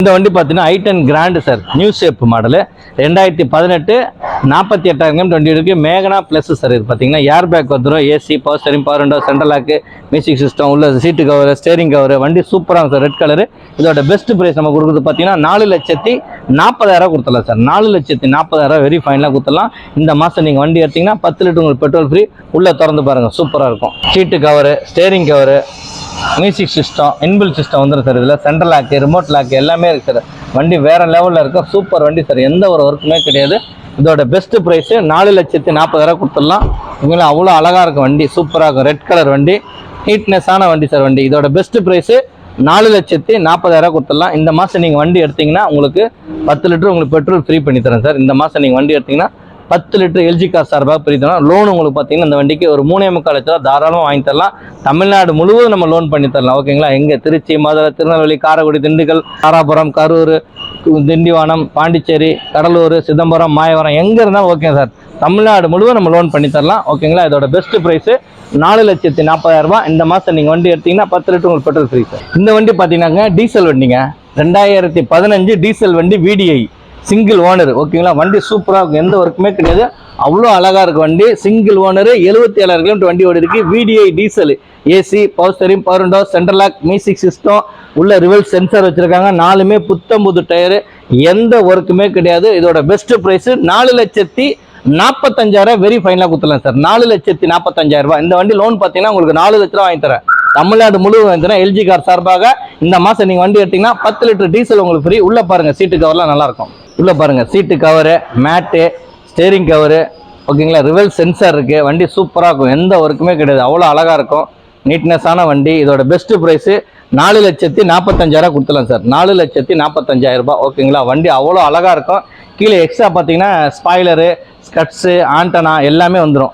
இந்த வண்டி பார்த்தீங்கன்னா i10 grand sir, new shape model 2018 48,000 வண்டி இருக்கு. Magna plus sir. இது பார்த்தீங்கன்னா ஏர் பேக் வந்துடும், AC, power steering, power window, central lock, music system, உள்ள சீட்டு கவர், ஸ்டேரிங் கவர். வண்டி சூப்பராக சார், ரெட் கலரு. இதோட பெஸ்ட் ப்ரைஸ் நம்ம கொடுக்குறது பார்த்தீங்கன்னா 4,40,000 கொடுத்துடலாம் சார். 4,40,000 வெரி ஃபைனலாக கொடுத்துடலாம். இந்த மாதம் நீங்கள் வண்டி எடுத்தீங்கன்னா 10 லிட்டர் உங்களுக்கு பெட்ரோல் ஃப்ரீ. உள்ளே திறந்து பாருங்கள், சூப்பராக இருக்கும். Seat cover, steering cover, music system, inbuilt system வந்துடும் சார். இதில் சென்ட்ரல் லாக்கு, ரிமோட் லாக்கு எல்லாமே இருக்குது சார். வண்டி வேறு லெவலில் இருக்கும், சூப்பர் வண்டி சார். எந்த ஒரு ஒர்க்குமே கிடையாது. இதோட பெஸ்ட் ப்ரைஸு 4,40,000 கொடுத்துடலாம். உங்களை அவ்வளோ அழகாக இருக்கும் வண்டி, சூப்பராக இருக்கும். ரெட் கலர் வண்டி, நீட்னஸான வண்டி சார். வண்டி இதோட பெஸ்ட் ப்ரைஸு 4,40,000 கொடுத்துடலாம். இந்த மாதம் நீங்கள் வண்டி எடுத்தீங்கன்னா உங்களுக்கு 10 லிட்டர் உங்களுக்கு பெட்ரோல் ஃப்ரீ பண்ணி தரேன் சார். இந்த மாதம் நீங்கள் வண்டி எடுத்தீங்கன்னா 10 லிட்டர் எல்ஜி கார் சார்பாக ஃப்ரீ தரோம். லோன் உங்களுக்கு பார்த்தீங்கன்னா இந்த வண்டிக்கு ஒரு 3.25 லட்சம் தாராளமாக வாங்கி தரலாம். தமிழ்நாடு முழுவதும் நம்ம லோன் பண்ணி தரலாம். ஓகேங்களா? எங்கே திருச்சி, மதுரை, திருநெல்வேலி, காரைக்குடி, திண்டுக்கல், தாராபுரம், கரூர், திண்டிவனம், பாண்டிச்சேரி, கடலூர், சிதம்பரம், மாயவரம் எங்கே இருந்தாலும் ஓகே சார். தமிழ்நாடு முழுவதும் நம்ம லோன் பண்ணி தரலாம். ஓகேங்களா? இதோட பெஸ்ட் ப்ரைஸு 4,40,000. இந்த மாதம் நீங்கள் வண்டி எடுத்தீங்கன்னா 10 லிட்டர் உங்களுக்கு பெட்ரோல் ஃப்ரீ சார். இந்த வண்டி பார்த்தீங்கன்னாங்க டீசல் வண்டிங்க, 2015 டீசல் வண்டி, VDI சிங்கிள் ஓனர். ஓகேங்களா? வண்டி சூப்பராக இருக்கும், எந்த ஒர்க்குமே கிடையாது, அவ்வளோ அழகாக இருக்கும் வண்டி. சிங்கிள் ஓனர், 77,000 கிலோமீட்டர் வண்டி ஓடி இருக்கு. VDI diesel, AC, power steering, power window, central lock, music system, உள்ள ரிவர்ஸ் சென்சார் வச்சிருக்காங்க. 4மே புத்தம்புது டயரு, எந்த ஒர்க்குமே கிடையாது. இதோட பெஸ்ட் ப்ரைஸ் 4,45,000 வெரி ஃபைனலாக கொடுத்துலாம் சார். 4,45,000. இந்த வண்டி லோன் பார்த்தீங்கன்னா உங்களுக்கு 4 லட்ச ரூபா வாங்கி தரேன். தமிழ்நாடு முழுவதும் வாங்கி தரேன். எல்ஜி கார் சார்பாக இந்த மாதம் நீங்கள் வண்டி எடுத்தீங்கன்னா 10 லிட்டர் டீசல் உங்களுக்கு ஃப்ரீ. உள்ளே பாருங்கள், சீட்டு கவர்லாம் நல்லாயிருக்கும். உள்ளே பாருங்கள், சீட்டு கவரு, மேட்டு, ஸ்டேரிங் கவரு, ஓகேங்களா? ரிவர்ஸ் சென்சார் இருக்குது. வண்டி சூப்பராக இருக்கும், எந்த ஒர்க்குமே கிடையாது, அவ்வளோ அழகாக இருக்கும், நீட்னஸான வண்டி. இதோட பெஸ்ட் ப்ரைஸு 4,45,000 கொடுத்துலாம் சார். 4,45,000. ஓகேங்களா? வண்டி அவ்வளோ அழகாக இருக்கும். கீழே எக்ஸ்ட்ரா பார்த்தீங்கன்னா ஸ்பாய்லரு, ஸ்கட்ஸு, ஆண்டனா எல்லாமே வந்துடும்.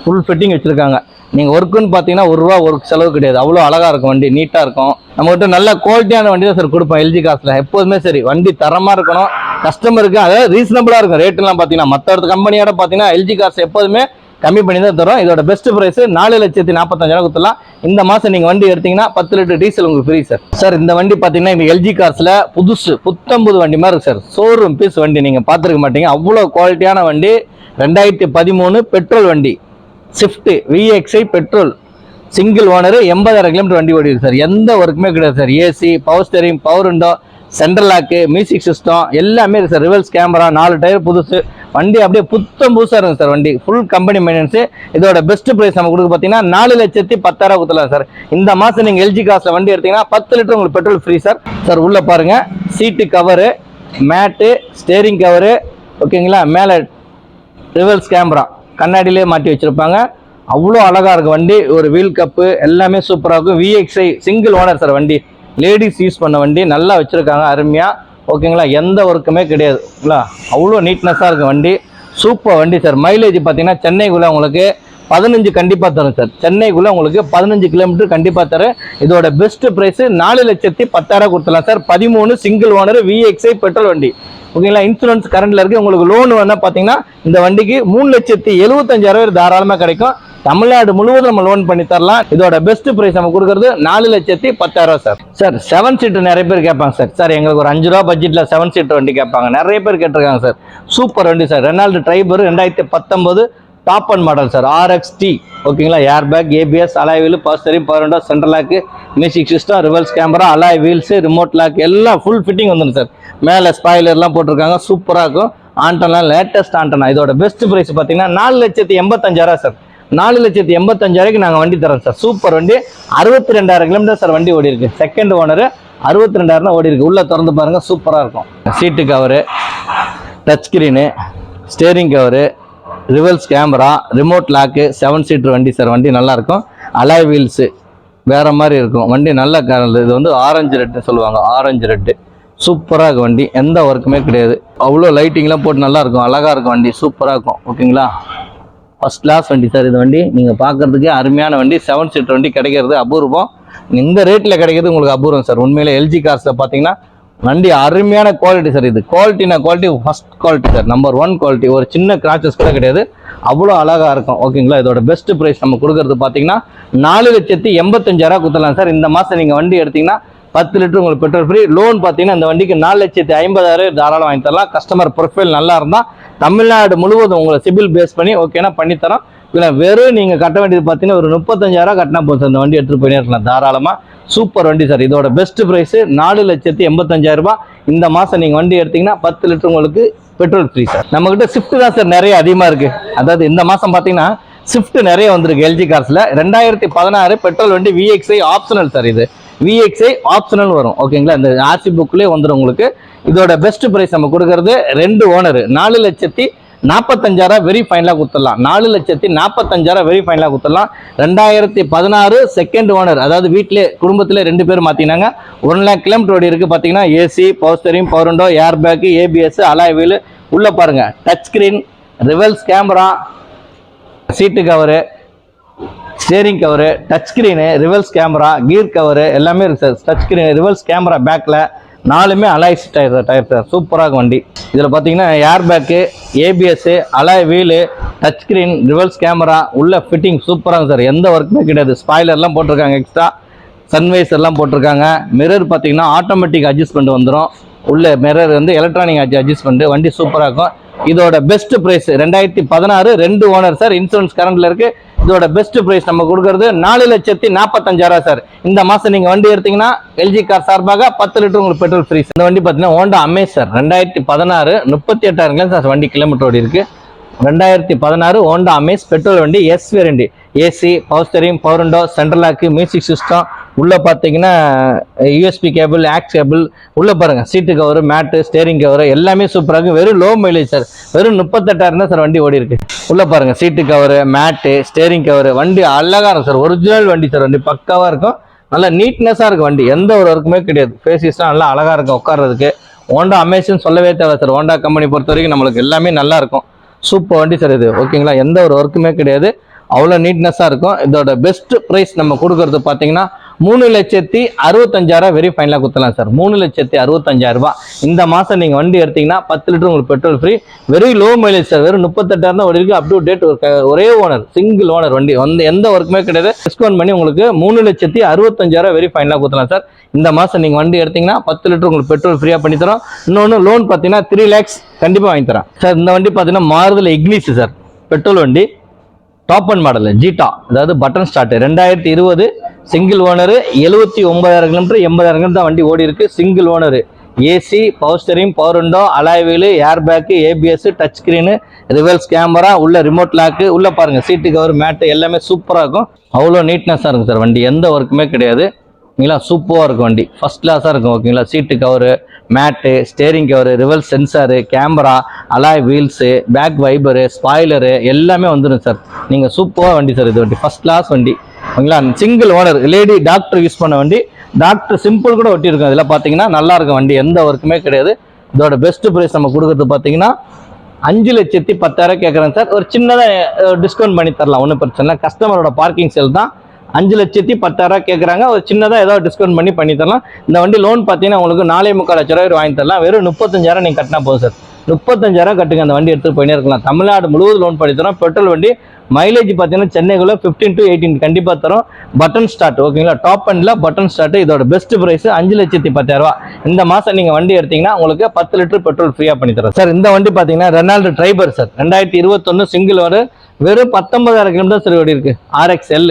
ஃபுல் ஃபிட்டிங் வச்சுருக்காங்க. நீங்கள் ஒர்க்குன்னு பார்த்தீங்கன்னா ₹1 ஒர்க் செலவு கிடையாது, அவ்வளோ அழகாக இருக்கும் வண்டி, நீட்டாக இருக்கும். நம்மகிட்ட நல்ல குவாலிட்டியான வண்டி தான் சார் கொடுப்போம் எல்ஜி காசில். எப்போதுமே சரி, வண்டி தரமாக இருக்கணும், கஸ்டமருக்கு அதாவது ரீசனபிளாக இருக்கும். ரேட்டுலாம் பார்த்தீங்கன்னா மற்ற கம்பெனியோட பார்த்தீங்கன்னா எல்ஜி காசு எப்போதுமே கம்மி பண்ணி தான் தரும். இதோட பெஸ்ட் ப்ரைஸ் 4,45,000 கொடுத்துலாம். இந்த மாதம் நீங்கள் வண்டி எடுத்தீங்கன்னா 10 லிட்டர் டீசல் உங்களுக்கு ஃப்ரீ சார். சார் இந்த வண்டி பார்த்தீங்கன்னா இந்த எல்ஜி கார்ஸில் புத்தம்புது வண்டி மாதிரி இருக்கு சார். ஷோரூம் பீஸ் வண்டி, நீங்கள் பார்த்துருக்க மாட்டீங்க, அவ்வளோ குவாலிட்டியான வண்டி. 2013 பெட்ரோல் வண்டி, Swift VXI petrol, single owner, 80,000 kilometre வண்டி ஓடி இருக்கு சார். எந்த ஒர்க்குமே கிடையாது sir. AC, power steering, power window, central lock, music system எல்லாமே இருக்குது சார். ரிவர்ஸ் கேமரா, 4 டயர் புதுசு. வண்டி அப்படியே புத்தம் புதுசாக இருக்கும் சார். வண்டி ஃபுல் கம்பெனி மெயின்டெனன்ஸு. இதோட பெஸ்ட் ப்ரைஸ் நம்ம கொடுக்க பார்த்தீங்கன்னா 4,10,000 கொடுத்துலாம் சார். இந்த மாதம் நீங்கள் எல்ஜி காசில் வண்டி எடுத்தீங்கன்னா 10 லிட்டர் உங்களுக்கு பெட்ரோல் ஃப்ரீ சார். சார் உள்ளே பாருங்கள், சீட்டு கவரு, மேட்டு, ஸ்டேரிங் கவரு, ஓகேங்களா? மேலே ரிவர்ஸ் கேமரா கண்ணாடியிலே மாட்டி வச்சுருப்பாங்க, அவ்வளோ அழகாக இருக்கும் வண்டி. ஒரு வீல் கப்பு எல்லாமே சூப்பராக இருக்கும். VXI single owner sir. வண்டி லேடிஸ் யூஸ் பண்ண வண்டி, நல்லா வச்சுருக்காங்க, அருமையாக. ஓகேங்களா? எந்த ஒர்க்குமே கிடையாதுங்களா? அவ்வளோ நீட்னஸாக இருக்கும் வண்டி, சூப்பர் வண்டி சார். மைலேஜ் பார்த்தீங்கன்னா சென்னைக்குள்ளே உங்களுக்கு 15 கண்டிப்பாக தரும் சார். சென்னைக்குள்ளே உங்களுக்கு 15 கிலோமீட்டர் கண்டிப்பாக தரும். இதோட பெஸ்ட் ப்ரைஸு 4,10,000 கொடுத்துலாம் sir. 13 single owner VXI petrol வண்டி. ஓகேங்களா? இன்சூரன்ஸ் கரண்டில் இருக்குது. உங்களுக்கு லோன் வேணால் பார்த்தீங்கன்னா இந்த வண்டிக்கு 3,75,000 தாராளமாக கிடைக்கும். தமிழ்நாடு முழுவதும் நம்ம லோன் பண்ணி தரலாம். இதோட பெஸ்ட் ப்ரைஸ் நம்ம கொடுக்குறது 4,10,000 சார். சார் 7 சீட்டர் நிறைய பேர் கேட்பாங்க சார். சார் எங்களுக்கு ஒரு ₹5 பட்ஜெட்டில் 7 சீட்டர் வண்டி கேட்பாங்க, நிறைய பேர் கேட்டிருக்காங்க சார். சூப்பர் வண்டி sir. Renault Triber 2019 top and model sir, RXT. ஓகேங்களா? Air bag, ABS, alloy wheel, power steering, power window, central lock, music system, reverse camera, alloy wheels, remote lock எல்லாம் ஃபுல் ஃபிட்டிங் வந்துடும் sir. மேலே ஸ்பாய்லர்லாம் போட்டிருக்காங்க, சூப்பராக இருக்கும். Antenna latest antenna. இதோட best price பார்த்தீங்கன்னா 4,85,000 சார். 4,85,000 நாங்கள் வண்டி தரோம் சார். சூப்பர் வண்டி. 62,000 கிலோமீட்டர் சார் வண்டி ஓடி இருக்கு. செகண்ட் ஓனர், 62,000 ஓடி இருக்கு. உள்ளே திறந்து பாருங்க, சூப்பராக இருக்கும். Seat cover, touch screen, steering cover, reverse camera, remote lock, 7 seater வண்டி சார். வண்டி நல்லாயிருக்கும். அலாய் வீல்ஸு வேறு மாதிரி இருக்கும் வண்டி, நல்ல கலர். இது வந்து ஆரஞ்சு ரெட்டு சொல்லுவாங்க, ஆரஞ்சு ரெட்டு. சூப்பராக இருக்கும் வண்டி, எந்த ஒர்க்குமே கிடையாது. அவ்வளோ லைட்டிங்லாம் போட்டு நல்லாயிருக்கும், அழகாக இருக்கும் வண்டி, சூப்பராக இருக்கும். ஓகேங்களா? ஃபஸ்ட் கிளாஸ் வண்டி சார். இது வண்டி நீங்கள் பார்க்குறதுக்கே அருமையான வண்டி. 7 சீட்டர் வண்டி கிடைக்கிறது அபூர்வம். இந்த ரேட்டில் கிடைக்கிறது உங்களுக்கு அபூர்வம் சார். உண்மையிலே எல்ஜி கார்ஸில் பார்த்தீங்கன்னா வண்டி அருமையான குவாலிட்டி சார். இது குவாலிட்டினா quality first quality sir, number 1 quality. ஒரு சின்ன கிராச்சஸ் கூட கிடையாது, அவ்வளோ அழகாக இருக்கும். ஓகேங்களா? இதோட பெஸ்ட் ப்ரைஸ் நம்ம கொடுக்குறது பார்த்தீங்கன்னா 4,85,000 கொடுத்துடலாம் சார். இந்த மாதம் நீங்கள் வண்டி எடுத்தீங்கன்னா 10 லிட்டர் உங்களுக்கு பெட்ரோல் ஃப்ரீ. லோன் பார்த்தீங்கன்னா இந்த வண்டிக்கு 4,50,000 தாராளம் வாங்கி தரலாம். கஸ்டமர் ப்ரொஃபைல் நல்லா இருந்தால் தமிழ்நாடு முழுவதும் உங்களை சிபில் பேஸ் பண்ணி ஓகேனா பண்ணித்தரோம். இல்லை வெறும் நீங்கள் கட்ட வேண்டியது பார்த்தீங்கன்னா ஒரு 35,000 கட்டினா போதும் சார். இந்த வண்டி எடுத்துகிட்டு போயிட்டே இருக்கலாம் தாராளமாக. சூப்பர் வண்டி சார். இதோட பெஸ்ட் ப்ரைஸு 4,85,000. இந்த மாதம் நீங்கள் வண்டி எடுத்தீங்கன்னா 10 லிட்டர் உங்களுக்கு பெட்ரோல் ஃப்ரீ சார். நம்மகிட்ட ஸ்விஃப்ட் தான் சார் நிறைய அதிகமாக இருக்குது. அதாவது இந்த மாதம் பார்த்தீங்கன்னா ஸ்விஃப்ட் நிறைய வந்திருக்கு எல்ஜி கார்ஸில். 2016 பெட்ரோல் வண்டி VXI ஆப்ஷனல் சார். இது VXI ஆப்ஷனல் வரும் ஓகேங்களா. இந்த ஆர்சி புக்லேயே வந்துடும் உங்களுக்கு. இதோட பெஸ்ட் ப்ரைஸ் நம்ம கொடுக்கறது 2 ஓனர் 4,45,000 வெரி ஃபைனலாக கொடுத்துடலாம். 4,45,000 வெரி ஃபைனலாக கொடுத்துடலாம். 2016 செகண்ட் ஓனர், அதாவது வீட்டிலே குடும்பத்தில் 2 பேர் மாற்றினாங்க. 1 lakh கிலோமீட்டர் ஓடி இருக்குது. பார்த்தீங்கன்னா AC, power steering, power window, air bag, ABS, alloy wheel. உள்ளே பாருங்கள் touch screen, reverse camera, seat cover, steering cover, touch screen, reverse camera, gear cover எல்லாமே இருக்குது sir. Touch screen, reverse camera பேக்கில் 4மே alloys tyre sir. சூப்பராக வண்டி. இதில் பார்த்தீங்கன்னா air bag, ABS, alloy wheel, touch screen, reverse camera, உள்ள fitting சூப்பராக சார். எந்த ஒர்க்குமே கிடையாது. ஸ்பாய்லர்லாம் போட்டிருக்காங்க, எக்ஸ்ட்ரா சன்வைசர்லாம் போட்டிருக்காங்க. மிரர் பார்த்தீங்கன்னா ஆட்டோமேட்டிக் அட்ஜஸ்ட்மெண்ட் வந்துடும். உள்ள மிரர் வந்து எலக்ட்ரானிக் அட்ஜஸ்ட்மெண்ட். வண்டி சூப்பராக இருக்கும். இதோட best price 2016 2 owner sir. Insurance கரண்ட்ல இருக்கு. இதோட பெஸ்ட் ப்ரைஸ் நம்ம கொடுக்கறது 4,45,000 சார். இந்த மாசம் நீங்க வண்டி எடுத்தீங்கன்னா எல்ஜி கார் சார்பாக 10 லிட்டர் உங்களுக்கு பெட்ரோல் ஃப்ரீ. இந்த வண்டி பார்த்தீங்கன்னா ஹோண்டா அமேஸ் சார். 2016 38,000 சார் வண்டி கிலோமீட்டர் ஓடி இருக்கு. 2016 ஹோண்டா அமேஸ் பெட்ரோல் வண்டி, S variant. AC, power steering, power window, central lock, music system. உள்ளே பார்த்தீங்கன்னா USB கேபிள், ஆக்ஸ் கேபிள். உள்ளே பாருங்கள் seat cover, mat, steering cover எல்லாமே சூப்பராக இருக்கும். வெறும் லோ மைலேஜ் சார். வெறும் 38,000 தான் சார் வண்டி ஓடி இருக்கு. உள்ளே பாருங்கள் seat cover, mat, steering cover. வண்டி அழகாக இருக்கும் சார். ஒரிஜினல் வண்டி சார். வண்டி பக்காவாக இருக்கும். நல்லா நீட்னஸாக இருக்கும் வண்டி. எந்த ஒரு ஒர்க்குமே கிடையாது. ஃபேஸஸ்லாம் நல்லா அழகாக இருக்கும் உட்கார்றதுக்கு. ஹோண்டா அமேஸ்ன்னு சொல்லவே தேவை சார். ஹோண்டா கம்பெனி பொறுத்த வரைக்கும் நம்மளுக்கு எல்லாமே நல்லா இருக்கும். சூப்பர் வண்டி சார் இது ஓகேங்களா. எந்த ஒரு ஒர்க்குமே கிடையாது. அவ்வளோ நீட்னஸாக இருக்கும். இதோட பெஸ்ட் ப்ரைஸ் நம்ம கொடுக்கறது பார்த்தீங்கன்னா 3,65,000 வெரி ஃபைனலாக கொடுத்துலாம் சார். 3,65,000. இந்த மாதம் நீங்கள் வண்டி எடுத்தீங்கன்னா 10 லிட்டர் உங்களுக்கு petrol free. Very low mileage sir. வெறும் 38,000 தான் ஓடி இருக்கு. அப் டு டேட் ஒரே ஓனர், சிங்கிள் ஓனர் வண்டி வந்து எந்த ஒர்க்குமே கிடையாது. டிஸ்கவுண்ட் பண்ணி உங்களுக்கு 3,65,000 வெரி ஃபைனலாக கொடுத்துலாம் சார். இந்த மாதம் நீங்கள் வண்டி எடுத்தீங்கன்னா 10 லிட்டர் உங்களுக்கு பெட்ரோல் ஃப்ரீயாக பண்ணி தரோம். இன்னொன்று லோன் பார்த்தீங்கன்னா 3 lakhs கண்டிப்பாக வாங்கி தரேன் சார். இந்த வண்டி பார்த்தீங்கன்னா மாறுதல் இக்னிஸ் சார். பெட்ரோல் வண்டி டாப் அண்ட் மாடல் ஜீட்டா, அதாவது button start. 2020 single owner. 79,000 kilometre, 80,000 kilometre தான் வண்டி ஓடி இருக்கு. Single owner. AC, power steering, power window, alloy wheel, air bag, ABS, touch screen, reverse camera, உள்ள ரிமோட் லாக்கு. உள்ள பாருங்க seat cover, மேட்டு எல்லாமே சூப்பராக இருக்கும். அவ்வளோ நீட்னஸாக இருக்கும் சார் வண்டி. எந்த ஒர்க்குமே கிடையாது. ஓகேங்களா. சூப்பராக இருக்கும் வண்டி. ஃபர்ஸ்ட் கிளாஸாக இருக்கும் ஓகேங்களா. Seat cover, mat, steering cover, reverse sensor, camera, alloy wheels, back wiper, spoiler எல்லாமே வந்துடும் சார். நீங்கள் சூப்பராக வண்டி சார். இது வண்டி ஃபர்ஸ்ட் கிளாஸ் வண்டி ஓகேங்களா. Single owner, lady doctor use பண்ண வண்டி. டாக்டர் சிம்பிள் கூட ஒட்டியிருக்கும். இதில் பார்த்தீங்கன்னா நல்லா இருக்கும் வண்டி. எந்த ஒர்க்குமே கிடையாது. இதோட பெஸ்ட் ப்ரைஸ் நம்ம கொடுக்குறது பார்த்தீங்கன்னா 5,10,000 கேட்குறேன் சார். ஒரு சின்னதாக டிஸ்கவுண்ட் பண்ணி தரலாம், ஒன்றும் பிரச்சனை இல்லை. கஸ்டமரோட பார்க்கிங் சேல் தான். 5,10,000 கேட்குறாங்க. ஒரு சின்னதாக ஏதாவது டிஸ்கவுண்ட் பண்ணி தரலாம். இந்த வண்டி லோன் பார்த்தீங்கன்னா உங்களுக்கு 4,3 லட்சம் வாங்கி தரலாம். வெறும் 35,000 நீங்கள் கட்டினா போதும் சார். 35,000 கட்டுங்க. அந்த வண்டி எடுத்து போயினே இருக்கலாம். தமிழ்நாடு முழுவதும் லோன் பண்ணி தரோம். பெட்ரோல் வண்டி மைலேஜ் பார்த்தீங்கன்னா சென்னைக்குள்ள 15 to 18 கண்டிப்பாக தரும். பட்டன் ஸ்டார்ட் ஓகேங்களா. Top until button start. இதோட பெஸ்ட் ப்ரைஸ் 5,10,000. இந்த மாதம் நீங்கள் வண்டி எடுத்தீங்கன்னா உங்களுக்கு 10 லிட்டர் பெட்ரோல் ஃப்ரீயாக பண்ணி தரோம் சார். இந்த வண்டி பார்த்தீங்கன்னா Renault Triber sir. 2021 single owner. வெறும் 19,000 கிலோமீட்டர் சரி ஓடி இருக்கு. RXL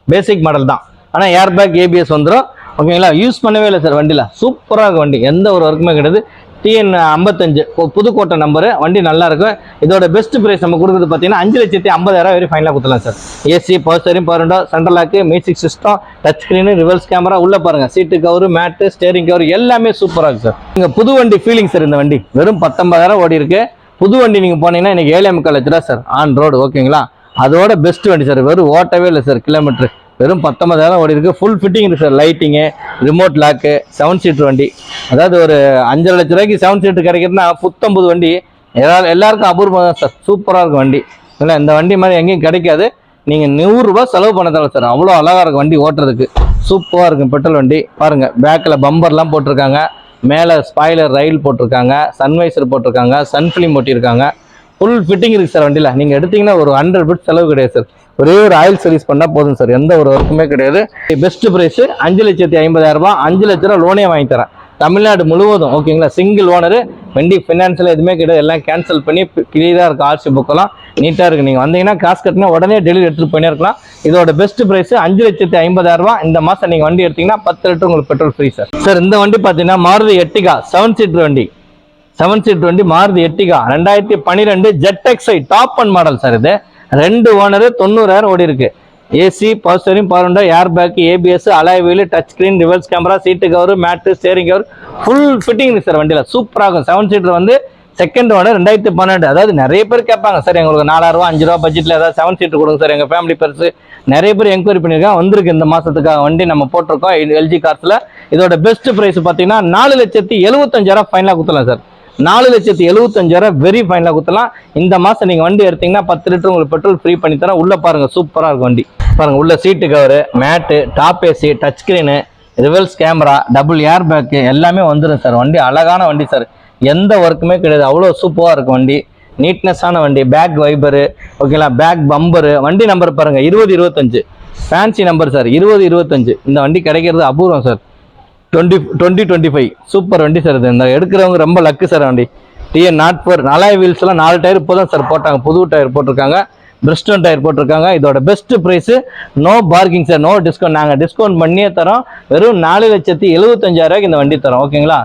பேசிக் மாடல் தான். ஆனால் ஏர் பேக், ABS வந்துடும் ஓகேங்களா. யூஸ் பண்ணவே இல்லை சார் வண்டியில். சூப்பராக இருக்கும் வண்டி. எந்த ஒரு ஒர்க்குமே கிடையாது. TN 55 Pudukkottai number. வண்டி நல்லா இருக்கும். இதோட பெஸ்ட் பிரைஸ் நம்ம கொடுக்குறது பார்த்தீங்கன்னா 5,50,000 வரை ஃபைனலாக கொடுத்துலாம் sir. AC, power steering, power window, central lock, music system, touch screen, reverse camera. உள்ள பாருங்க seat cover, mat, steering cover எல்லாமே சூப்பராக இருக்கு சார். நீங்க புது வண்டி ஃபீலிங் சார். இந்த வண்டி வெறும் 19,000 ஓடி இருக்கு. புது வண்டி நீங்க போனீங்கன்னா இன்னைக்கு 7,3 லட்சம் சார் ஆன் ரோடு ஓகேங்களா. அதோட பெஸ்ட் வண்டி சார். வெறும் ஓட்டவே இல்லை சார் கிலோமீட்டர். வெறும் 19,000 ஓடி இருக்கு. ஃபுல் ஃபிட்டிங் இருக்கு sir. Lighting, remote lock, 7 seater வண்டி. அதாவது ஒரு 5 லட்ச ரூபாய்க்கு 7 சீட்டர் கிடைக்கிறதுனா புத்தம்புது வண்டி எல்லாருக்கும் அபூர்வம் தான் சார். சூப்பராக இருக்கும் வண்டி. இல்லை இந்த வண்டி மாதிரி எங்கேயும் கிடைக்காது. நீங்கள் 100 ரூபாய் செலவு பண்ண தேவை சார். அவ்வளோ அழகாக இருக்கும் வண்டி ஓட்டுறதுக்கு. சூப்பராக இருக்கும் பெட்ரோல் வண்டி. பாருங்க பேக்கில் பம்பர்லாம் போட்டிருக்காங்க. மேலே ஸ்பாய்லர் ரயில் போட்டிருக்காங்க. சன்வைசர் போட்டிருக்காங்க. சன் ஃபிலிம் ஓட்டியிருக்காங்க. ஃபுல் ஃபிட்டிங் இருக்குது சார் வண்டியில். நீங்கள் எடுத்தீங்கன்னா ஒரு 100 பிட் செலவு கிடையாது சார். ஒரே ஒரு ஆயில் சர்வீஸ் பண்ணா போதும் சார், எந்த ஒரு ஒர்க்குமே கிடையாது. பெஸ்ட் பிரைஸ் 5,50,000 ரூபாய், 5 லட்ச ரூபா லோனே வாங்கி தரேன் தமிழ்நாடு முழுவதும். ஓகேங்களா, சிங்கிள் ஓனர், வண்டி ஃபினான்ஸில் எதுவுமே கிடையாது, எல்லாம் கேன்சல் பண்ணி கிளியராக இருக்குது. ஆர்சி புக்கெல்லாம் நீட்டாக இருக்குது. நீங்கள் வந்தீங்கன்னா காசு கட்டினா உடனே டெலிவரி எடுத்துகிட்டு போயினே இருக்கலாம். இதோட பெஸ்ட் பிரைஸ் 5,50,000 ரூபாய். இந்த மாதம் நீங்கள் வண்டி எடுத்தீங்கன்னா 10 லிட்டர் உங்களுக்கு பெட்ரோல் ஃப்ரீ சார். சார் இந்த வண்டி பார்த்தீங்கன்னா மாருதி எர்டிகா 7 சீட்டர் வண்டி, 7 சீட்டர் வண்டி Maruti Ertiga 2012 ZXi top and model sir. இது 2 ஓனர், 90,000 ஓடி இருக்கு. AC, power steering, power window, air bag, ABS, alloy wheel, touch screen, reverse camera, seat cover, mat, steering cover, full fitting இருக்கு sir. வண்டியில் சூப்பராக இருக்கும். 7 seater வந்து second owner 2012. அதாவது நிறைய பேர் கேட்பாங்க சார், எங்களுக்கு 4,000 ரூபா 5 ரூபா பட்ஜெட்டில் ஏதாவது 7 சீட்டர் கொடுங்க சார், எங்கள் ஃபேமிலி பெருசு. நிறைய பேர் என்கொயரி பண்ணியிருக்காங்க, வந்திருக்கு இந்த மாதத்துக்காக வண்டி நம்ம போட்டிருக்கோம் எல்ஜி கார்ஸில். இதோட பெஸ்ட் ப்ரைஸ் பார்த்தீங்கன்னா 4,75,000 ஃபைனலாக கொடுத்துலாம் சார். 4,75,000 வெரி ஃபைனலாக கொடுத்துலாம். இந்த மாதம் நீங்கள் வண்டி எடுத்தீங்கன்னா 10 லிட்டர் உங்களுக்கு பெட்ரோல் ஃப்ரீ பண்ணி தரேன். உள்ளே பாருங்கள், சூப்பராக இருக்கும் வண்டி. பாருங்கள், உள்ள seat cover, mat, top AC, touch screen, reverse camera, double air bag எல்லாமே வந்துடும் சார். வண்டி அழகான வண்டி சார், எந்த ஒர்க்குமே கிடையாது, அவ்வளோ சூப்பராக இருக்கும் வண்டி. நீட்னஸான வண்டி, பேக் வைபரு, ஓகேங்களா, பேக் பம்பரு. வண்டி நம்பர் பாருங்கள் 2025, ஃபேன்சி நம்பர் சார் 2025. இந்த வண்டி கிடைக்கிறது அபூர்வம் சார். 2025 சூப்பர் வண்டி சார். இது இந்த எடுக்கிறவங்க ரொம்ப லக்கு சார். வண்டி டிஎன் நாட் 4 அலாய் வீல்ஸ் எல்லாம் 4 டயர் இப்போ தான் சார் போட்டாங்க, புது டயர் போட்டிருக்காங்க, பிரிஸ்டன் டயர் போட்டிருக்காங்க. இதோட best price no parking sir, no discount. நாங்கள் டிஸ்கவுண்ட் பண்ணியே தரோம். வெறும் 4,75,000 இந்த வண்டி தரோம். ஓகேங்களா,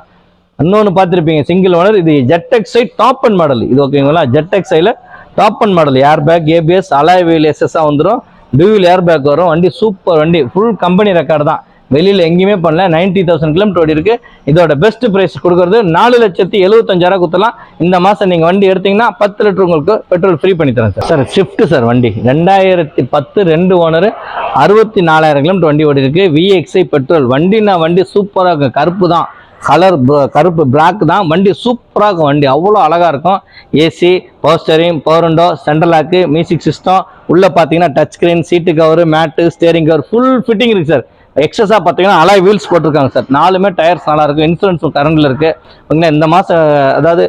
இன்னொன்று பார்த்துருப்பீங்க சிங்கிள் ஓனர், இது ZXi டாப் அண்ட் மாடல். இது ஓகேங்களா, ZXiல top and model, air bag, ABS, alloy wheel எஸ்எஸ்ஸாக வந்துடும், டியூல் ஏர் பேக் வரும். வண்டி சூப்பர் வண்டி, ஃபுல் கம்பெனி ரெக்கார்டு தான், வெளியில் எங்கேயுமே பண்ணல. 90,000 கிலோமீட்டர் ஓடி இருக்கு. இதோட பெஸ்ட் பிரைஸ் கொடுக்கறது 4,75,000 கொடுத்தலாம். இந்த மாதம் நீங்கள் வண்டி எடுத்தீங்கன்னா 10 லிட்டர் உங்களுக்கு பெட்ரோல் ஃப்ரீ பண்ணி தரேன் சார். சார் ஸ்விஃப்ட் சார் வண்டி 2010 2 ஓனர், 64,000 கிலோமீட்டர் வண்டி ஓடி இருக்கு. VXi பெட்ரோல் வண்டினா வண்டி சூப்பராக இருக்கும். கருப்பு தான் கலர், கருப்பு பிளாக் தான். வண்டி சூப்பராக இருக்கும். வண்டி அவ்வளோ அழகாக இருக்கும். AC, power steering, power window, central lock, music system, உள்ளே பார்த்தீங்கன்னா touch screen, seat cover, mat, steering cover, full fitting இருக்குது சார். எக்ஸஸாக பார்த்தீங்கன்னா அலாய் வீல்ஸ் போட்டிருக்காங்க சார். 4மே டயர்ஸ் நல்லா இருக்கும். இன்சூரன்ஸும் கரண்டில் இருக்குது. ஓகேங்களா, இந்த மாதம் அதாவது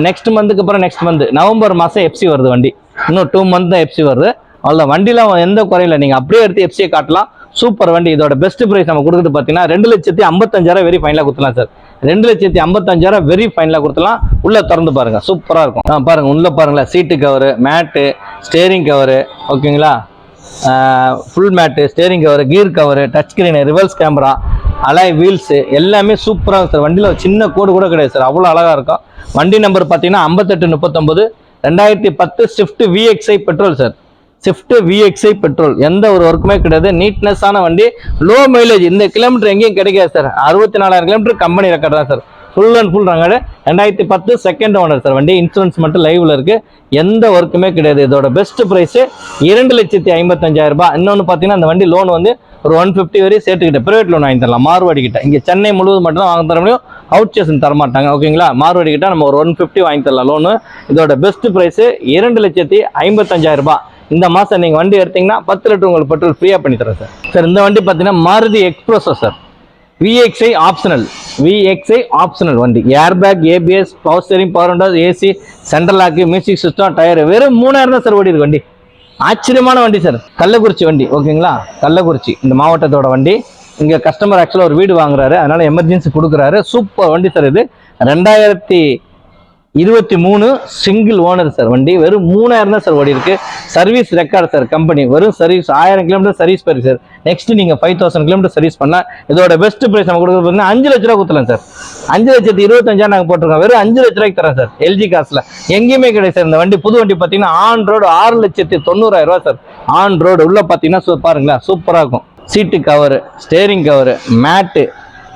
நெக்ஸ்ட் மந்த்துக்கு அப்புறம் நெக்ஸ்ட் மந்த் நவம்பர் மாதம் எஃப்சி வருது வண்டி. இன்னும் 2 மந்த் தான் எஃப்சி வருது. அவ்வளோ வண்டியில் எந்த குறையில, நீங்கள் அப்படியே எடுத்து எஃப்சியை காட்டலாம். சூப்பர் வண்டி. இதோட பெஸ்ட் ப்ரைஸ் நம்ம கொடுக்குறது பார்த்தீங்கன்னா 2,55,000 வெரி ஃபைனலாக கொடுத்துலாம் சார். 2,55,000 வெரி ஃபைனலாக கொடுத்துலாம். உள்ளே திறந்து பாருங்க, சூப்பராக இருக்கும். பாருங்க, உள்ளே பாருங்களேன், seat cover, mat, steering cover, ஓகேங்களா, full mat, steering cover, gear cover, touch screen, reverse camera, alloy wheels எல்லாமே சூப்பராக இருக்கும் சார். வண்டியில் ஒரு சின்ன கோடு கூட கிடையாது சார், அவ்வளோ அழகாக இருக்கும். வண்டி நம்பர் பார்த்தீங்கன்னா 5839, 2010 Swift VXi petrol sir. Swift VXi petrol, எந்த ஒரு ஒர்க்குமே கிடையாது. நீட்னஸான வண்டி, லோ மைலேஜ். இந்த கிலோமீட்டர் எங்கேயும் கிடைக்காது சார். 64,000 கிலோமீட்டர் கம்பெனி ரெக்கார்ட் தான் சார். ஃபுல் அண்ட் ஃபுல் ரங்கடு. 2010 செகண்ட் ஓனர் சார். வண்டி இன்சூரன்ஸ் மட்டும் லைவ்ல இருக்கு, எந்த ஒர்க்குமே கிடையாது. இதோட பெஸ்ட் பிரைஸ் 2,55,000 ரூபாய். இன்னொன்று பார்த்தீங்கன்னா அந்த வண்டி லோன் வந்து ஒரு 150 வரையும் சேர்த்துக்கிட்ட பிரைவேட் லோன் வாங்கி தரலாம். மார்வாடி கிட்ட, இங்கே சென்னை முழுவதும் மட்டும் தான் வாங்க தர முடியும், அவுட் ஸ்டேஷன் தரமாட்டாங்க. ஓகேங்களா, மார்வாடி கிட்ட நம்ம ஒரு 150 வாங்கி தரலாம் லோனு. இதோட பெஸ்ட் பிரைஸ் 2,55,000 ரூபாய். இந்த மாதம் நீங்கள் வண்டி எடுத்தீங்கன்னா 10 லிட்டர் உங்களுக்கு பெட்ரோல் ஃப்ரீயாக பண்ணி தரேன் சார். சார் இந்த வண்டி பார்த்தீங்கன்னா Maruti Espresso sir. VXi optional, VXi optional வண்டி. Air bag, ABS, power steering, power window, AC, central lock, music system, tyre. வெறும் 3,000 தான் சார் ஓடி இருக்கு வண்டி. ஆச்சரியமான வண்டி சார். கள்ளக்குறிச்சி வண்டி, ஓகேங்களா, கள்ளக்குறிச்சி இந்த மாவட்டத்தோட வண்டி. இங்கே கஸ்டமர் ஆக்சுவலாக ஒரு வீடு வாங்குறாரு, அதனால எமர்ஜென்சி கொடுக்குறாரு. சூப்பர் வண்டி சார். இது 2023 சிங்கிள் ஓனர் சார். வண்டி வெறும் 3,000 தான் சார் ஓடி இருக்கு. Service record sir company. வெறும் சர்வீஸ் 1000 கிலோமீட்டர் சர்வீஸ் போயிருக்கு சார். நெக்ஸ்ட் நீங்கள் 5,000 கிலோமீட்டர் சர்வீஸ் பண்ணலாம். இதோட பெஸ்ட் பிரைஸ் நம்ம கொடுக்குறது பார்த்தீங்கன்னா 5 லட்ச ரூபா கொடுத்துலாம் சார். 5,25,000 நாங்கள் போட்டிருக்கோம். வெறும் 5 லட்ச ரூபாய்க்கு தரேன் சார். எல்ஜி கார்ஸில் எங்கேயுமே கிடையாது சார். இந்த வண்டி புது வண்டி பார்த்தீங்கன்னா ஆன் ரோடு 6,90,000 ரூபா சார். ஆன் ரோடு உள்ள பார்த்தீங்கன்னா பாருங்களேன், சூப்பராக இருக்கும். சீட்டு கவரு, ஸ்டேரிங் கவரு, மேட்டு,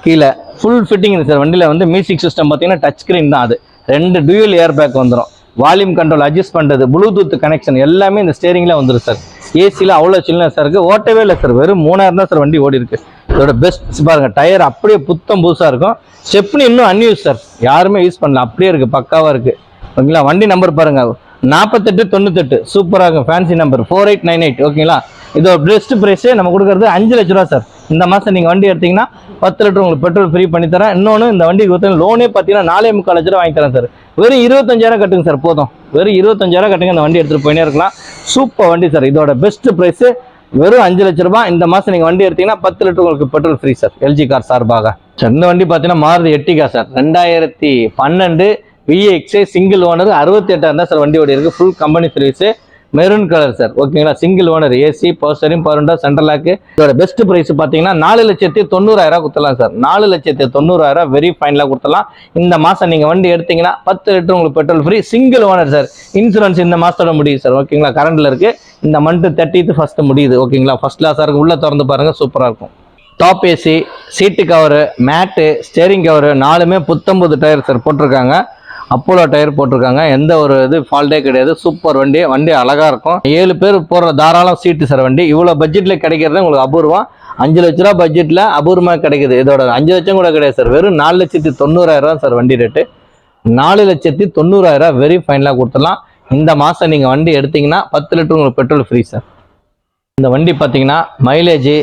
கீழே ஃபுல் ஃபிட்டிங் சார். வண்டியில் வந்து மியூசிக் சிஸ்டம் பார்த்தீங்கன்னா டச் ஸ்க்ரீன் தான். அது 2 டியூயல் ஏர் பேக் வந்துடும். வால்யூம் கண்ட்ரோல் அட்ஜஸ்ட் பண்ணுறது, ப்ளூடூத் கனெக்ஷன் எல்லாமே இந்த ஸ்டேரிங்கில் வந்துடும் சார். ஏசியில் அவ்வளோ சில்னஸாக இருக்குது. ஓட்டவே இல்லை சார். வெறும் 3,000 தான் சார் வண்டி ஓடி இருக்கு. இதோட பெஸ்ட் பாருங்கள், டயர் அப்படியே புத்தம் புதுசாக இருக்கும். ஸ்டெப்னி இன்னும் அன்யூஸ் சார், யாருமே யூஸ் பண்ணல, அப்படியே இருக்குது, பக்காவாக இருக்குது. ஓகேங்களா, வண்டி நம்பர் பாருங்கள் 4898 சூப்பராக இருக்கும். ஃபேன்சி நம்பர் 4898 ஓகேங்களா. இதோட பெஸ்ட் பிரைஸ் நம்ம கொடுக்கறது 5 லட்ச ரூபா சார். இந்த மாசம் நீங்க வண்டி எடுத்தீங்கன்னா 10 லிட்டர் உங்களுக்கு பெட்ரோல் ஃப்ரீ பண்ணி தரேன். இன்னொன்று இந்த வண்டிக்கு கொடுத்த லோனே பார்த்தீங்கன்னா 4.25 லட்ச ரூபா வாங்கி தரேன் சார். வெறும் 25,000 கட்டுங்க சார் போதும். வெறும் 25,000 கட்டுங்க, இந்த வண்டி எடுத்துட்டு போயினே இருக்கலாம். சூப்பர் வண்டி சார். இதோட பெஸ்ட் பிரைஸ் வெறும் 5 லட்ச ரூபாய். இந்த மாசம் நீங்க வண்டி எடுத்தீங்கன்னா 10 லிட்டர் உங்களுக்கு petrol free sir, LG car சார்பாக. இந்த வண்டி பார்த்தீங்கன்னா Maruti Ertiga sir. 2012 VX single owner 68,000 தான் சார் வண்டி ஓடி இருக்கு. Full company service, maroon colour sir ஓகேங்களா. Single owner, AC, power steering, power window, central lock. இதோட பெஸ்ட் பிரைஸ் பார்த்தீங்கன்னா 4,90,000 கொடுத்துலாம் சார். 4,90,000 வெரி ஃபைனலாக கொடுத்துலாம். இந்த மாசம் நீங்க வண்டி எடுத்தீங்கன்னா 10 லிட்டர் உங்களுக்கு petrol free. Single owner sir. Insurance இந்த மாசத்தோட முடியுது சார் ஓகேங்களா. கரண்ட்ல இருக்கு. இந்த மந்த் 30th ஃபர்ஸ்ட் முடியுது ஓகேங்களா. ஃபர்ஸ்ட் கிளாஸா இருக்கு. உள்ள திறந்து பாருங்க, சூப்பரா இருக்கும். டாப் ஏசி, சீட்டு cover, mat, steering cover 4மே 19 tyre sir போட்டிருக்காங்க. அப்போலோ டயர் போட்டிருக்காங்க. எந்த ஒரு இது ஃபால்ட்டே கிடையாது. சூப்பர் வண்டி. வண்டி அழகா இருக்கும். 7 பேர் போடுற தாராளம் சீட்டு சார் வண்டி. இவ்வளோ பட்ஜெட்ல கிடைக்கிறது உங்களுக்கு அபூர்வம். 5 லட்ச ரூபா பட்ஜெட்ல அபூர்வமா கிடைக்குது. இதோட 5 லட்சம் கூட கிடையாது சார். வெறும் 4,90,000 சார் வண்டி ரேட்டு. 4,90,000 வெரி ஃபைனலாக கொடுத்துடலாம். இந்த மாசம் நீங்க வண்டி எடுத்தீங்கன்னா 10 லிட்டர் உங்களுக்கு பெட்ரோல் ஃப்ரீ சார். இந்த வண்டி பார்த்தீங்கன்னா மைலேஜ்,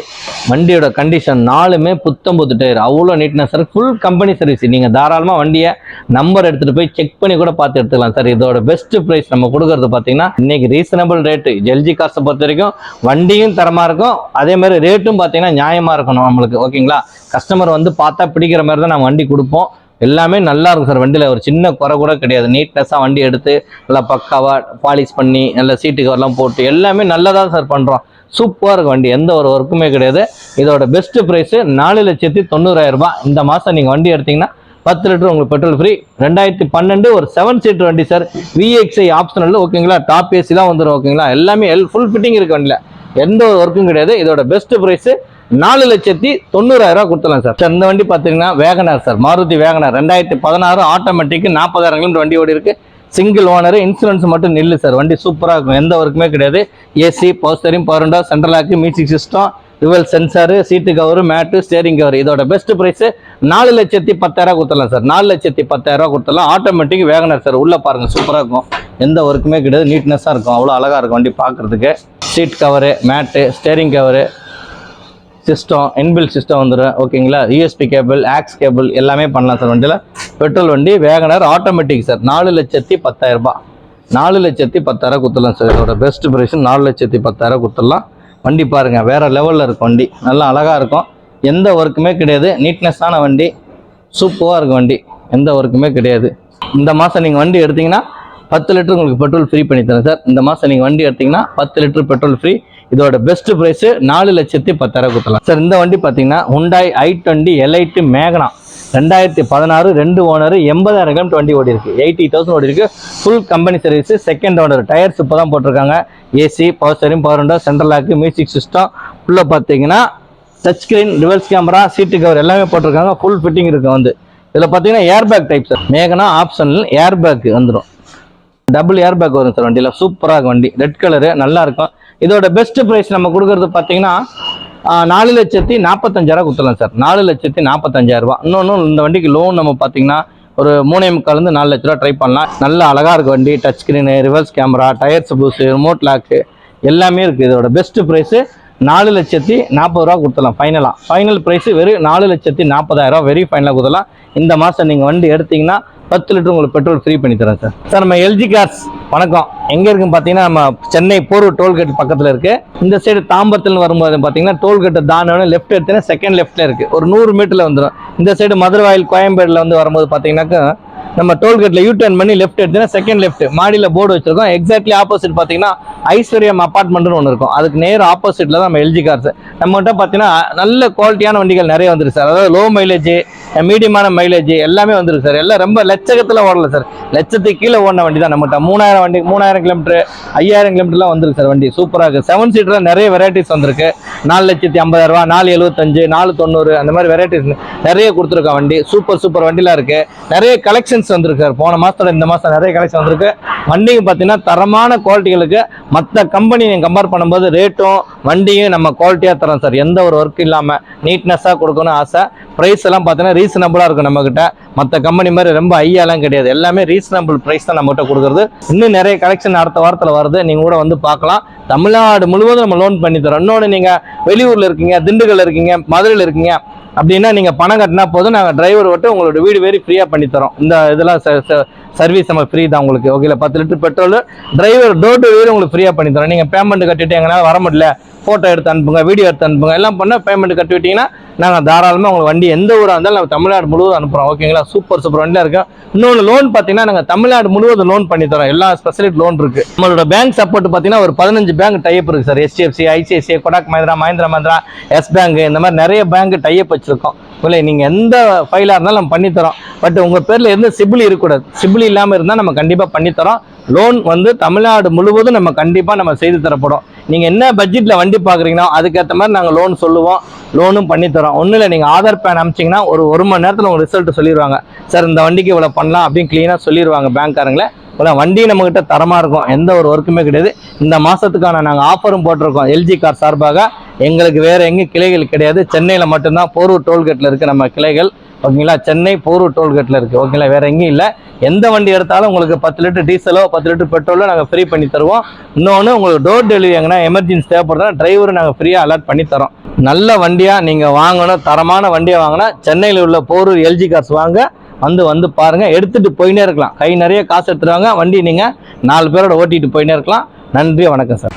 வண்டியோட கண்டிஷன் 4மே 19 டயர். அவ்வளோ neatness sir. Full company service. நீங்கள் தாராளமாக வண்டியை நம்பர் எடுத்துகிட்டு போய் செக் பண்ணி கூட பார்த்து எடுத்துக்கலாம் சார். இதோட பெஸ்ட் ப்ரைஸ் நம்ம கொடுக்கறது பார்த்தீங்கன்னா இன்னைக்கு ரீசனபிள் ரேட்டு. எல்ஜி கார்ஸை பொறுத்த வரைக்கும் வண்டியும் தரமாக இருக்கும், அதே மாதிரி ரேட்டும் பார்த்தீங்கன்னா நியாயமாக இருக்கணும் நம்மளுக்கு ஓகேங்களா. கஸ்டமர் வந்து பார்த்தா பிடிக்கிற மாதிரி தான் நம்ம வண்டி கொடுப்போம். எல்லாமே நல்லா இருக்கும் சார். வண்டியில் ஒரு சின்ன குறை கூட கிடையாது. நீட்னஸாக வண்டி எடுத்து நல்லா பக்காவாக பாலிஷ் பண்ணி நல்ல சீட்டு கவர்லாம் போட்டு எல்லாமே நல்லதாக சார் பண்ணுறோம். சூப்பராக இருக்கும் வண்டி. எந்த ஒரு ஒர்க்குமே கிடையாது. இதோட பெஸ்ட் ப்ரைஸ் 4,90,000 இந்த மாதம் நீங்கள் வண்டி எடுத்தீங்கன்னா 10 லிட்டர் உங்களுக்கு பெட்ரோல் ஃப்ரீ. 2012 ஒரு 7 சீட்டர் வண்டி சார். விஎக்ஸ்ஐ ஆப்ஷனல் ஓகேங்களா. டாப் ஏசி தான் வந்துடும் ஓகேங்களா. எல்லாமே ஃபுல் ஃபிட்டிங் இருக்கு வண்டியில். எந்த ஒரு ஒர்க்கும் கிடையாது. இதோட பெஸ்ட் ப்ரைஸ் 4,90,000 கொடுத்துலாம் சார். இந்த வண்டி பார்த்தீங்கன்னா Wagon R sir. Maruti Wagon R 2016 automatic 40,000 kilometre வண்டி ஓடி இருக்கு. சிங்கிள் ஓனர், இன்சூரன்ஸ் மட்டும் நில்லு சார். வண்டி சூப்பராக இருக்கும். எந்த ஒர்க்குமே கிடையாது. AC, power steering, power window, central lock, music system, reverse sensor, seat cover, mat, steering cover. இதோட பெஸ்ட் பிரைஸ் 4,10,000 கொடுத்துடலாம் சார். 4,10,000 கொடுத்துடலாம். Automatic Wagon R sir. உள்ள பாருங்க, சூப்பராக இருக்கும். எந்த ஒர்க்குமே கிடையாது. நீட்னஸாக இருக்கும். அவ்வளோ அழகாக இருக்கும் வண்டி பார்க்கறதுக்கு. Seat cover, mat, steering cover, system, inbuilt system வந்துடும் ஓகேங்களா. யூஎஸ்பி கேபிள், ஆக்ஸ் கேபிள் எல்லாமே பண்ணலாம் சார் வண்டியில். பெட்ரோல் வண்டி வேகனார் ஆட்டோமேட்டிக் சார். 4,10,000 4,10,000 கொடுத்துடலாம் சார். இதோட பெஸ்ட் பிரைஸ் 4,10,000 கொடுத்துடலாம். வண்டி பாருங்க, வேற லெவலில் இருக்கும் வண்டி. நல்லா அழகாக இருக்கும். எந்த ஒர்க்குமே கிடையாது. நீட்னஸான வண்டி. சூப்பராக இருக்கும் வண்டி. எந்த ஒர்க்குமே கிடையாது. இந்த மாதம் நீங்கள் வண்டி எடுத்தீங்கன்னா 10 லிட்டர் உங்களுக்கு பெட்ரோல் ஃப்ரீ பண்ணி தரேன் சார். இந்த மாதம் நீங்கள் வண்டி எடுத்தீங்கன்னா 10 லிட்டர் பெட்ரோல் ஃப்ரீ. இதோட பெஸ்ட் பிரைஸ் 4,10,000 கொடுத்துலாம் சார். இந்த வண்டி பார்த்தீங்கன்னா Hyundai i20 Elite Magna 2016 2 owner 80,000 kilometre வண்டி ஓடி இருக்கு. 80,000 ஓடி இருக்கு. Full company service. Second owner. Tyres இப்போ தான் போட்டிருக்காங்க. AC, power steering, power window, central lock, music system. உள்ள பார்த்தீங்கன்னா touch screen, reverse camera, seat cover எல்லாமே போட்டிருக்காங்க. ஃபுல் ஃபிட்டிங் இருக்கு. வந்து இதில் பார்த்தீங்கன்னா air bag type sir. மேகனா optional ஏர் பேக் வந்துடும். டபுள் ஏர் பேக் வரும் சார் வண்டியில். சூப்பராக இருக்கும் வண்டி. ரெட் கலரு நல்லா இருக்கும். இதோட பெஸ்ட் ப்ரைஸ் நம்ம கொடுக்கறது பார்த்தீங்கன்னா 4,45,000 கொடுத்துடலாம் சார். 4,45,000. இன்னொன்று இந்த வண்டிக்கு லோன் நம்ம பார்த்தீங்கன்னா ஒரு 3.25 4 லட்ச ரூபா ட்ரை பண்ணலாம். நல்லா அழகாக இருக்கும் வண்டி. Touch screen, reverse camera, tyres பூஸு, ரிமோட் லாக்கு எல்லாமே இருக்குது. இதோட பெஸ்ட் ப்ரைஸு 4,40,000 கொடுத்துடலாம். ஃபைனல் ப்ரைஸ் வெறும் 4,40,000 வெரி ஃபைனலாக கொடுத்துடலாம். இந்த மாதம் நீங்கள் வண்டி எடுத்தீங்கன்னா 10 லிட்டர் உங்களுக்கு பெட்ரோல் ஃப்ரீ பண்ணி தரேன் சார். சார் நம்ம எல்ஜி கார்ஸ் வணக்கம். எங்கே இருக்குன்னு பார்த்தீங்கன்னா நம்ம சென்னை போரூர் டோல்கேட் பக்கத்தில் இருக்குது. இந்த சைடு தாம்பரத்தில் வரும்போது பார்த்தீங்கன்னா டோல்கேட்டை தாண்டவனே லெஃப்ட் எடுத்தீங்கன்னா செகண்ட் லெஃப்ட்டில் இருக்குது. ஒரு 100 மீட்டரில் வந்துடும். இந்த சைடு மதுரவாயில் கோயம்பேடில் வந்து வரும்போது பார்த்தீங்கன்னாக்கா நம்ம டோல்கேட்டில் யூ-டர்ன் பண்ணி லெஃப்ட் எடுத்தீங்கன்னா செகண்ட் லெஃப்ட் மாடியில் போர்டு வச்சிருக்கோம். எக்ஸாக்ட்லி ஆப்போசிட் பார்த்தீங்கன்னா ஐஸ்வர்யம் அப்பார்ட்மெண்ட்னு ஒன்று இருக்கும். அதுக்கு நேர் ஆப்போசிட்டில் தான் நம்ம எல்ஜி கார்ஸ். நம்மகிட்ட பார்த்தீங்கன்னா நல்ல குவாலிட்டியான வண்டிகள் நிறைய வந்துருக்கு சார். அதாவது லோ மைலேஜ், மீடியமான மைலேஜ் எல்லாமே வந்துருக்கு சார். எல்லாம் ரொம்ப லட்சத்தில் ஓடல சார். லட்சத்துக்கு கீழே ஓடின வண்டி தான் நம்மகிட்ட. 3,000 வண்டி, 3,000 கிலோமீட்டர், 5,000 கிலோமீட்டர்லாம் வந்துருக்கு சார் வண்டி. சூப்பராக இருக்குது. 7 சீட்டரில் நிறைய வெரைட்டிஸ் வந்திருக்கு. 4,50,000, 4,75, 4,90 அந்த மாதிரி வெரைட்டிஸ் நிறைய கொடுத்துருக்கோம் வண்டி. சூப்பர் வண்டிலாம் இருக்குது. நிறைய கலெக்ஷன் கலெக்ஷன்ஸ் வந்திருக்கு சார். போன மாதத்தோட இந்த மாதம் நிறைய கலெக்ஷன் வந்திருக்கு. வண்டியும் பார்த்தீங்கன்னா தரமான குவாலிட்டிகளுக்கு மற்ற கம்பெனி நீங்கள் கம்பேர் பண்ணும்போது ரேட்டும் வண்டியும் நம்ம குவாலிட்டியாக தரோம் சார். எந்த ஒரு ஒர்க் இல்லாமல் நீட்னஸாக கொடுக்கணும் ஆசை. ப்ரைஸ் எல்லாம் பார்த்தீங்கன்னா ரீசனபிளாக இருக்கும் நம்மக்கிட்ட. மற்ற கம்பெனி மாதிரி ரொம்ப ஹையாலாம் கிடையாது. எல்லாமே ரீசனபிள் ப்ரைஸ் தான் நம்மகிட்ட கொடுக்குறது. இன்னும் நிறைய கலெக்ஷன் அடுத்த வாரத்தில் வருது. நீங்கள் கூட வந்து பார்க்கலாம். தமிழ்நாடு முழுவதும் நம்ம லோன் பண்ணி தரோம். இன்னொன்று நீங்கள் வெளியூரில் இருக்கீங்க, திண்டுக்கல்ல இருக்கீங்க, மதுரையில் இருக்கீங்க அப்படின்னா நீங்கள் பணம் கட்டினா போதும், நாங்கள் டிரைவர் விட்டு உங்களோட வீடு வேறு ஃப்ரீயாக பண்ணி தரோம். இந்த இதெல்லாம் சர்வீஸ் நம்ம ஃப்ரீ தான் உங்களுக்கு. ஓகேல 10 litre petrol driver door to வீடு உங்களுக்கு ஃப்ரீயாக பண்ணி தரோம். நீங்கள் பேமெண்ட் கட்டிட்டு எங்கன்னா வர முடியல, ஃபோட்டோ எடுத்து அனுப்புங்க, வீடியோ எடுத்து அனுப்புங்க, எல்லாம் பண்ண பேமெண்ட் கட்டி விட்டீங்கன்னா நாங்கள் தாராளமாக உங்களுக்கு வண்டி எந்த ஊராக இருந்தாலும் நம்ம தமிழ்நாடு முழுவதும் அனுப்புகிறோம். ஓகேங்களா? சூப்பர் வண்டியாக இருக்கும். இன்னொன்று லோன் பார்த்தீங்கன்னா நாங்கள் தமிழ்நாடு முழுவதும் லோன் பண்ணி தரோம். எல்லா ஸ்பெஷலிட்டி லோன் இருக்குது. நம்மளோட பேங்க் சப்போர்ட் பார்த்தீங்கன்னா ஒரு 15 பேங்க் டைப் இருக்குது sir. HDFC, ICICI, Kotak Mahindra, Mahindra, Yes bank, இந்த மாதிரி நிறைய பேங்க் டைப் வச்சிருக்கோம். இல்லை நீங்கள் எந்த ஃபைலாக இருந்தாலும் நம்ம பண்ணித்தரோம். பட் உங்கள் பேரில் எந்த சிபில் இருக்கக்கூடாது. சிபில் இல்லாமல் இருந்தால் நம்ம கண்டிப்பாக பண்ணித்தரோம். லோன் வந்து தமிழ்நாடு முழுவதும் நம்ம கண்டிப்பாக நம்ம செய்து தரப்படும். நீங்கள் என்ன பட்ஜெட்டில் வண்டி பார்க்குறீங்களோ அதுக்கேற்ற மாதிரி நாங்கள் லோன் சொல்லுவோம், லோனும் பண்ணித்தரோம். ஒன்றும் இல்லை, நீங்கள் ஆதார் பேன் அனுப்பிச்சிங்கன்னா ஒரு மணி நேரத்தில் உங்கள் ரிசல்ட் சொல்லிடுவாங்க. சார் இந்த வண்டிக்கு இவ்வளோ பண்ணலாம் அப்படின்னு க்ளீனாக சொல்லிடுவாங்க பேங்க்காரங்களே. வண்டி நம்மகிட்ட தரமாக இருக்கும், எந்த ஒரு ஒர்க்குமே கிடையாது. இந்த மாதத்துக்கான நாங்கள் ஆஃபரும் போட்டிருக்கோம் எல்ஜி கார் சார்பாக. எங்களுக்கு வேறு எங்கேயும் கிளைகள் கிடையாது. சென்னையில் மட்டும்தான் போரூர் டோல்கேட்டில் இருக்குது நம்ம கிளைகள். ஓகேங்களா? சென்னை போரூர் டோல்கேட்டில் இருக்குது. ஓகேங்களா? வேறு எங்கேயும் இல்லை. எந்த வண்டி எடுத்தாலும் உங்களுக்கு 10 லிட்டர் டீசலோ 10 லிட்டர் பெட்ரோலோ நாங்கள் ஃப்ரீ பண்ணி தருவோம். இன்னொன்று உங்களுக்கு டோர் டெலிவரி எங்கன்னா எமர்ஜென்சி தேவைப்படுறதா டிரைவரும் நாங்கள் ஃப்ரீயாக அலாட் பண்ணி தரோம். நல்ல வண்டியாக நீங்கள் வாங்கணும், தரமான வண்டியாக வாங்கினா சென்னையில் உள்ள போரூர் எல்ஜி கார்ஸ் வாங்க. வந்து பாருங்கள், எடுத்துகிட்டு போயினே இருக்கலாம். கை நிறைய காசு எடுத்துருவாங்க, வண்டி நீங்கள் 4 பேரோட ஓட்டிகிட்டு போயினே இருக்கலாம். நன்றி, வணக்கம் சார்.